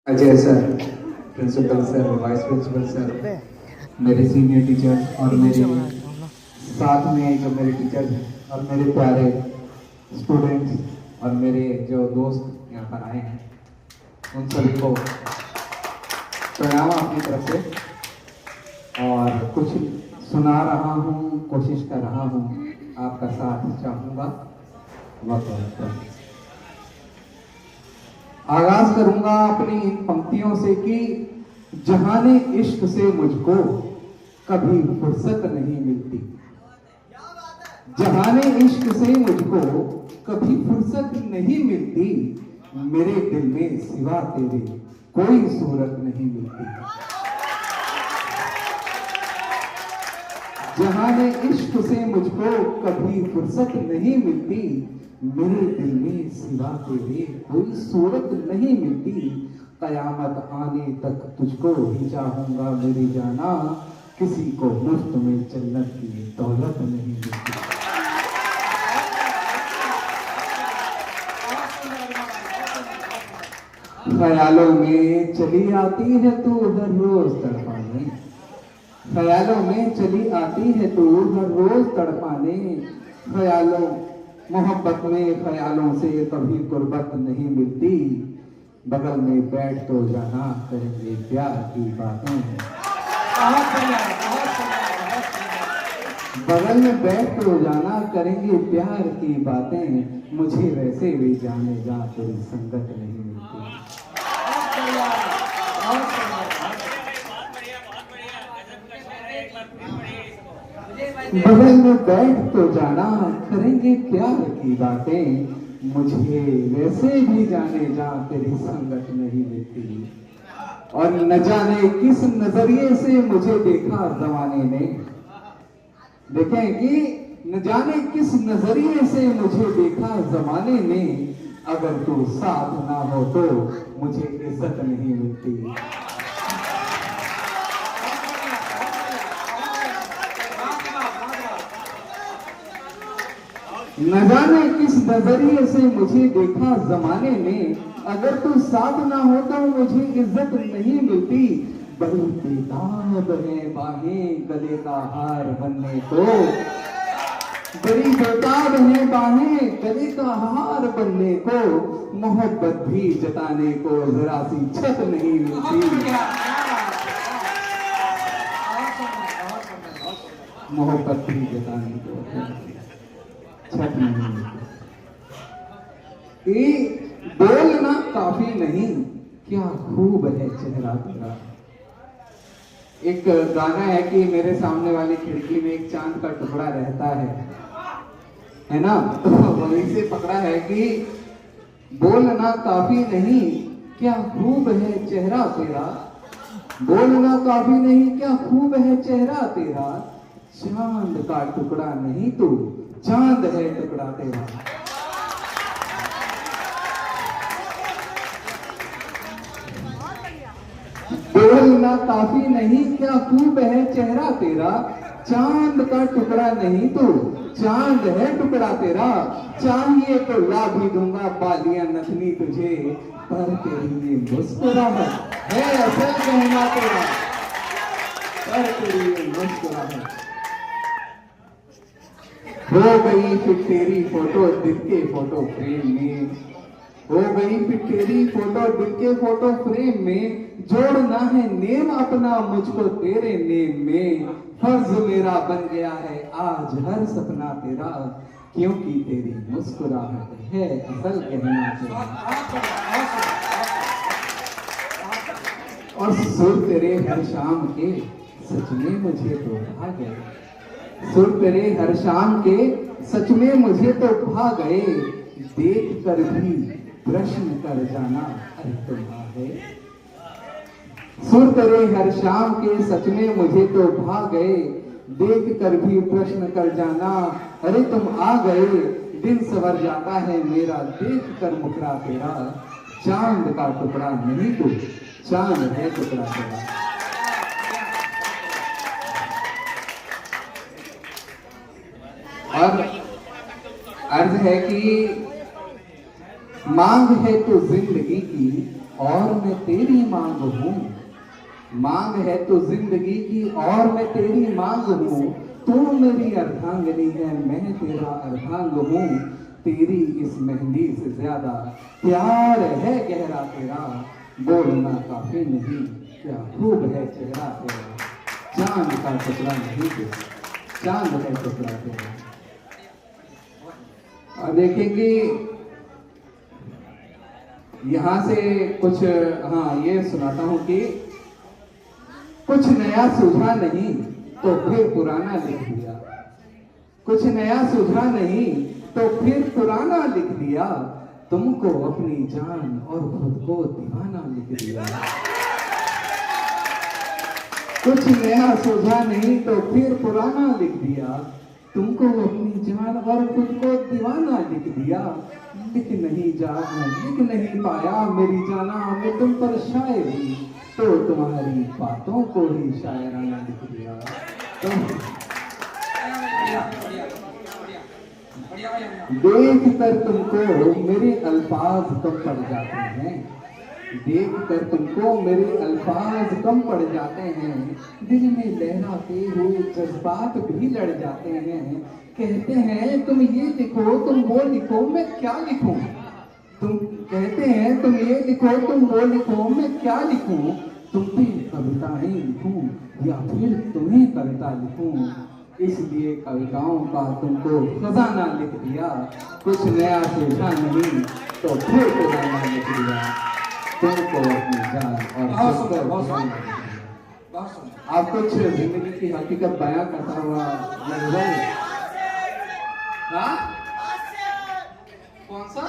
Ajay sir, principal sir, vice principal sir, मेरे senior teacher और मेरे साथ में जो मेरे टीचर और मेरे प्यारे स्टूडेंट्स और मेरे जो दोस्त यहाँ पर आए हैं, उन सभी को प्रणाम अपनी तरफ से। और कुछ सुना रहा हूँ, कोशिश कर रहा हूँ, आपका साथ चाहूँगा। वक्त आगाज करूंगा अपनी इन पंक्तियों से कि जहाने इश्क से मुझको कभी फुर्सत नहीं मिलती, जहाने इश्क से मुझको कभी फुर्सत नहीं मिलती, मेरे दिल में सिवा तेरे कोई सूरत नहीं मिलती। जहाने इश्क से मुझको कभी फुर्सत नहीं मिलती, मेरे दिल में सिवा तेरे कोई सूरत नहीं मिलती। कयामत आने तक तुझको ही चाहूंगा मेरी जाना, किसी को मुफ्त में जन्नत की दौलत नहीं मिलती। ख्यालों में चली आती है तू हर रोज तड़पाने, ख्यालों में चली आती है तू हर रोज तड़पाने। ख्यालों मोहब्बत में ख्यालों से कभी गुर्बत नहीं मिलती, बगल में बैठ तो जाना करेंगे प्यार की बातें। बगल में बैठ तो जाना करेंगे प्यार की बातें, मुझे वैसे भी जाने जा तेरी संगत नहीं मिलती। बगल में बैठ तो जाना करेंगे प्यार की बातें, मुझे वैसे भी जाने जा तेरी संगत नहीं मिलती। और न जाने किस नजरिए से मुझे देखा जमाने ने, देखें कि न जाने किस नजरिए से मुझे देखा जमाने ने, अगर तू साथ ना हो तो मुझे इज्जत नहीं मिलती। न जाने किस नजरिए से मुझे देखा जमाने ने, अगर तू साथ ना हो तो मुझे इज्जत नहीं मिलती। बड़ी बेताब है बाहें गले का हार बनने को, बड़ी बेताब है बाहें गले का हार बनने को, मोहब्बत भी जताने को जरा सी छत नहीं मिलती। मोहब्बत भी जताने को छत नहीं मिलती। बोलना काफी नहीं, क्या खूब है चेहरा तेरा। एक गाना है कि मेरे सामने वाली खिड़की में एक चांद का टुकड़ा रहता है ना, तो वहीं से पकड़ा है कि बोलना काफी नहीं, क्या खूब है चेहरा तेरा। बोलना काफी नहीं, क्या खूब है चेहरा तेरा। चांद का टुकड़ा नहीं तू, चांद है टुकड़ा तेरा। बोलना काफी नहीं, क्या खूब है चेहरा तेरा। चांद का टुकड़ा नहीं तू, चांद है टुकड़ा तेरा। चाहिए तो ला भी दूंगा बालियां नथनी तुझे, पर तेरी ये मुस्कुराहट है असल कहना तेरा, पर तेरी ये मुस्कुराहट। हो गई फिर तेरी फोटो दिल के फोटो फ्रेम में, हो गई फिर तेरी फोटो दिल के फोटो फ्रेम में। जोड़ना है नेम अपना मुझको तेरे नेम में, फर्ज मेरा बन गया है आज हर सपना तेरा, क्योंकि तेरी मुस्कुराहट है असल कहना तेरा। और सुर तेरे हर शाम के सच में मुझे तो भा गए, सुर तेरे हर शाम के सच में मुझे तो भा गए। देख कर भी प्रश्न कर जाना अरे तुम आ गए। सुर तेरे हर शाम के सच में मुझे तो भा गए, देख कर भी प्रश्न कर जाना अरे तुम आ गए। दिल सवर जाता है मेरा देख कर मुखड़ा तेरा, चांद का टुकड़ा नहीं तू, चांद है टुकड़ा तेरा। और अर्ज है कि मांग है तो जिंदगी की, और मैं तेरी मांग हूँ। मांग है तो जिंदगी की और मैं तेरी मांग हूँ। तू मेरी अर्धांगिनी है, मैं तेरा अर्धांग हूँ। तेरी इस मेहंदी से ज्यादा प्यार है गहरा तेरा। बोलना काफी नहीं, क्या खूब है चेहरा तेरा। चांद का टुकड़ा नहीं तेरा, चांद का टुकड़ा तेरा। और देखेंगे यहां से कुछ, हाँ ये सुनाता हूं कि कुछ नया सूझा नहीं तो फिर पुराना लिख दिया। कुछ नया सूझा नहीं तो फिर पुराना लिख दिया। तुमको अपनी जान और खुद को दीवाना लिख दिया। कुछ नया सूझा नहीं तो फिर पुराना लिख दिया। तुमको अपनी जान और खुद को दीवाना लिख दिया। लिख नहीं पाया मेरी जाना मैं तुम पर शायरी, तो तुम्हारी बातों को ही शायराना लिख दिया। देख कर तुमको मेरे अल्फाज कम पड़ जाते हैं। देख कर तुमको मेरे अल्फाज कम पड़ जाते हैं। दिल में लहराते हुए जज्बात भी लड़ जाते हैं। कहते हैं तुम ये लिखो तुम वो लिखो मैं क्या लिखूं। तुम कहते हैं तुम ये लिखो तुम वो लिखो मैं क्या लिखूं। तुम पे कविताएं लिखूं या फिर तुम्हें कविता लिखूं। इसलिए कविताओं का तुमको खजाना लिख दिया। कुछ नया सोचा नहीं तो फिर पुराना लिख दिया। तुमको अपनी जान और आप कुछ जिंदगी की हकीकत बयां करता हुआ लग रहे। हाँ? कौन सा?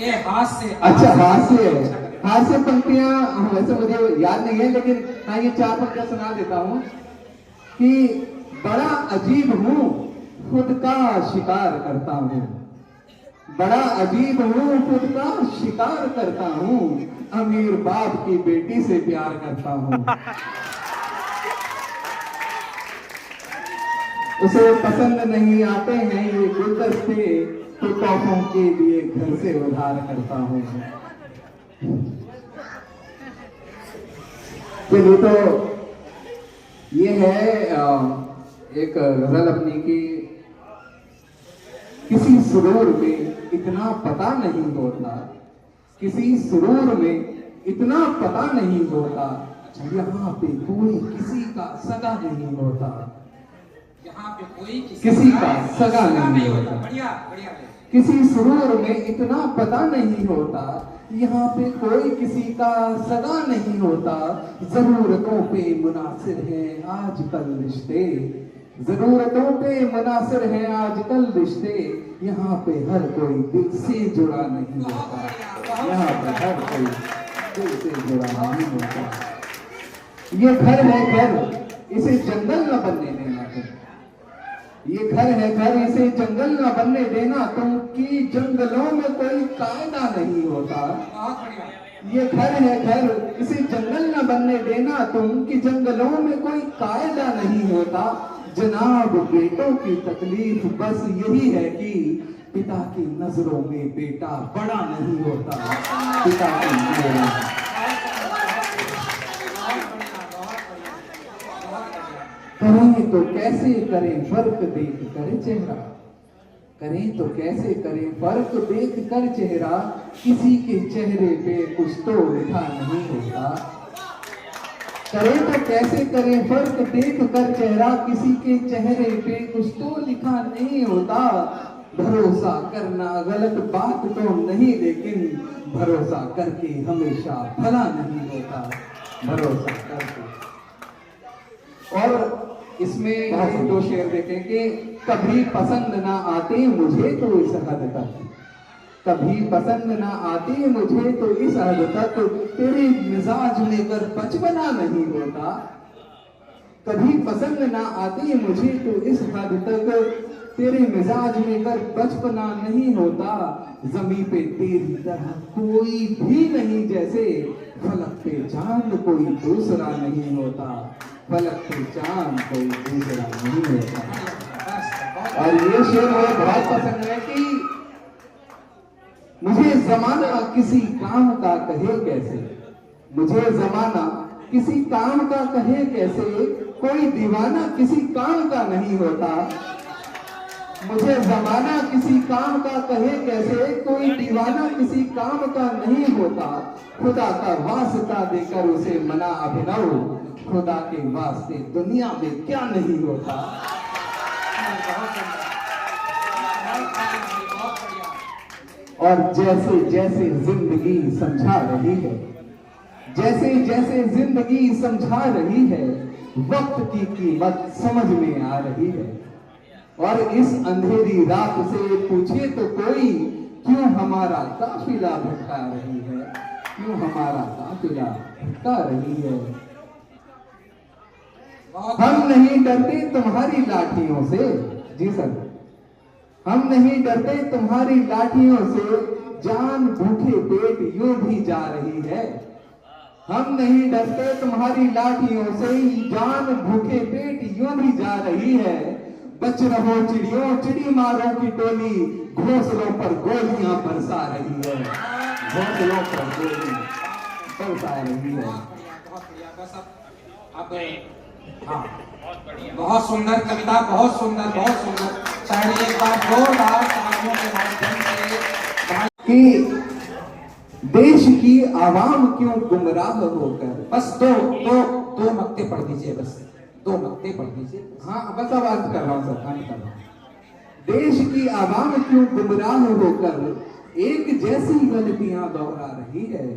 ये हास्य। अच्छा हास्य पंक्तियां वैसे मुझे याद नहीं है, लेकिन हाँ ये 4 पंक्तियां सुना देता हूँ कि बड़ा अजीब हूँ खुद का शिकार करता हूँ। बड़ा अजीब हूँ खुद का शिकार करता हूँ। अमीर बाप की बेटी से प्यार करता हूँ। उसे पसंद नहीं आते हैं ये गुलदस्ते, तो तोहफों के लिए घर से उधार करता हूँ। चलिए तो ये है एक गजल अपनी की। किसी सुरूर में इतना पता नहीं होता, किसी सुरूर में इतना पता नहीं होता। यहाँ पे कोई किसी का सगा नहीं होता। यहाँ पे कोई किसी का सगा नहीं होता। बढ़िया बढ़िया। किसी सुरूर में इतना पता नहीं होता। यहाँ पे कोई किसी का सगा नहीं होता। जरूरतों पे मुनासिर है आजकल रिश्ते। जरूरतों पे मुनासिर है आजकल रिश्ते। यहाँ पे हर कोई दिल से जुड़ा नहीं होता। यहाँ पे हर कोई दिल से जुड़ा नहीं होता। ये घर है घर, इसे जंगल न बनने देना तुम। ये घर है घर, इसे जंगल न बनने देना तुम। कि जंगलों में कोई कायदा नहीं होता। ये घर है घर, इसे जंगल न बनने देना तुम। कि जंगलों में कोई कायदा नहीं होता। जनाब बेटों की तकलीफ बस यही है कि पिता की नजरों में बेटा बड़ा नहीं होता। पिता की नजरों में करें तो कैसे करें फर्क देख कर चेहरा। करें तो कैसे करें फर्क देख कर चेहरा। किसी के चेहरे पे कुछ तो लिखा नहीं होता। करें तो कैसे करें फर्क देख कर चेहरा। किसी के चेहरे पे कुछ तो लिखा नहीं होता। भरोसा करना गलत बात तो नहीं, लेकिन भरोसा करके हमेशा भला नहीं होता। भरोसा करके। और इसमें 2 शेर देखें कि कभी पसंद ना आते मुझे तो इस हद तक। कभी पसंद ना आती मुझे तो इस हद तक। तेरे मिजाज में कर बचपना नहीं होता। कभी पसंद ना आती मुझे तो इस हद तक। तेरे मिजाज में कर बचपना नहीं होता। जमीन पे तेरी तरह कोई भी नहीं जैसे। फलक पे चांद कोई दूसरा नहीं होता। फलक पे चांद कोई दूसरा नहीं होता। और ये शेर मुझे बहुत पसंद है कि मुझे जमाना किसी काम का कहे कैसे, मुझे जमाना किसी काम का कहे कैसे, कोई दीवाना किसी काम का नहीं होता। मुझे जमाना किसी काम का कहे कैसे, कोई दीवाना किसी काम का नहीं होता। खुदा का वास्ता देकर उसे मना अभिनव, खुदा के वास्ते दुनिया में क्या नहीं होता। बहुत बढ़िया। और जैसे जैसे जिंदगी समझा रही है, जैसे जैसे जिंदगी समझा रही है, वक्त की कीमत समझ में आ रही है। और इस अंधेरी रात से पूछे तो कोई, क्यों हमारा काफिला भटका रही है, क्यों हमारा काफिला भटका रही है। हम नहीं डरते तुम्हारी लाठियों से, जी सर, हम नहीं डरते तुम्हारी लाठियों से, जान भूखे पेट यूं भी जा रही है। हम नहीं डरते तुम्हारी लाठियों से, जान भूखे पेट यूं भी जा रही है। बच रहो चिड़ियों, चिड़ी मारों की टोली, घोंसलों पर गोलियां बरसा रही है, घोंसलों पर गोलियां बरसा रही है। बहुत बढ़िया। बस अब हाँ, बहुत सुंदर कविता, बहुत सुंदर, बहुत सुंदर शायरी। एक बार जोरदार तालियों के माध्यम से कि देश की आवाम क्यों गुमराह होकर, बस दो मक्ते पढ़ दीजिए, बस 2 मक्ते पढ़ दीजिए। हाँ बस अब अर्ज कर रहा हूं सर, अर्ज कर रहा हूं। देश की आवाम क्यों गुमराह होकर एक जैसी गलतियां दोहरा रही है,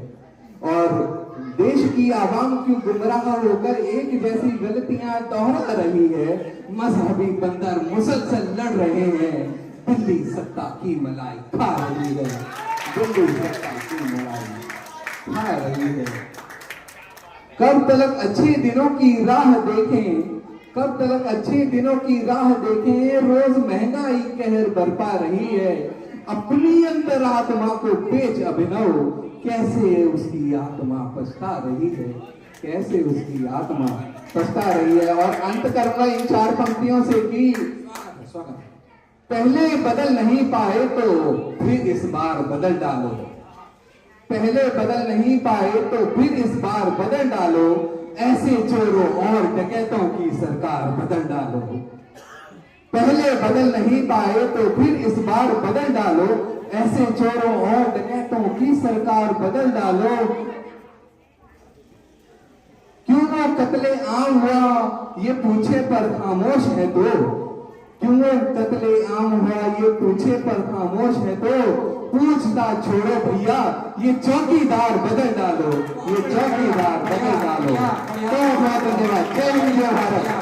और देश की आवाम क्यों गुमराह होकर एक जैसी गलतियां दोहरा रही है। मजहबी बंदर मुसलसल लड़ रहे हैं, दिल्ली सत्ता की मलाई खा रही है, दिल्ली सत्ता की मलाई खा रही है। कब तलक अच्छे दिनों की राह देखें, कब तलक अच्छे दिनों की राह देखें, रोज महंगाई कहर बरपा रही है। अपनी अंतरात्मा को बेच अभिनव, कैसे उसकी आत्मा पछता रही है, कैसे उसकी आत्मा पछता रही है। और अंत करूंगा इन 4 पंक्तियों से कि स्वागत। पहले बदल नहीं पाए तो फिर इस बार बदल डालो, पहले बदल नहीं पाए तो फिर इस बार बदल डालो, ऐसे चोरों और डकैतों की सरकार बदल डालो। पहले बदल नहीं पाए तो फिर इस बार बदल डालो, ऐसे चोरों और डकैतों की सरकार बदल डालो। क्यों वो कत्ले आम हुआ ये पूछे पर खामोश है तो, क्यों वो कत्ले आम हुआ ये पूछे पर खामोश है तो, पूछता छोड़ो भैया ये चौकीदार बदल डालो, ये चौकीदार बदल डालो। तो बहुत धन्यवाद। जय हिंद जय भारत।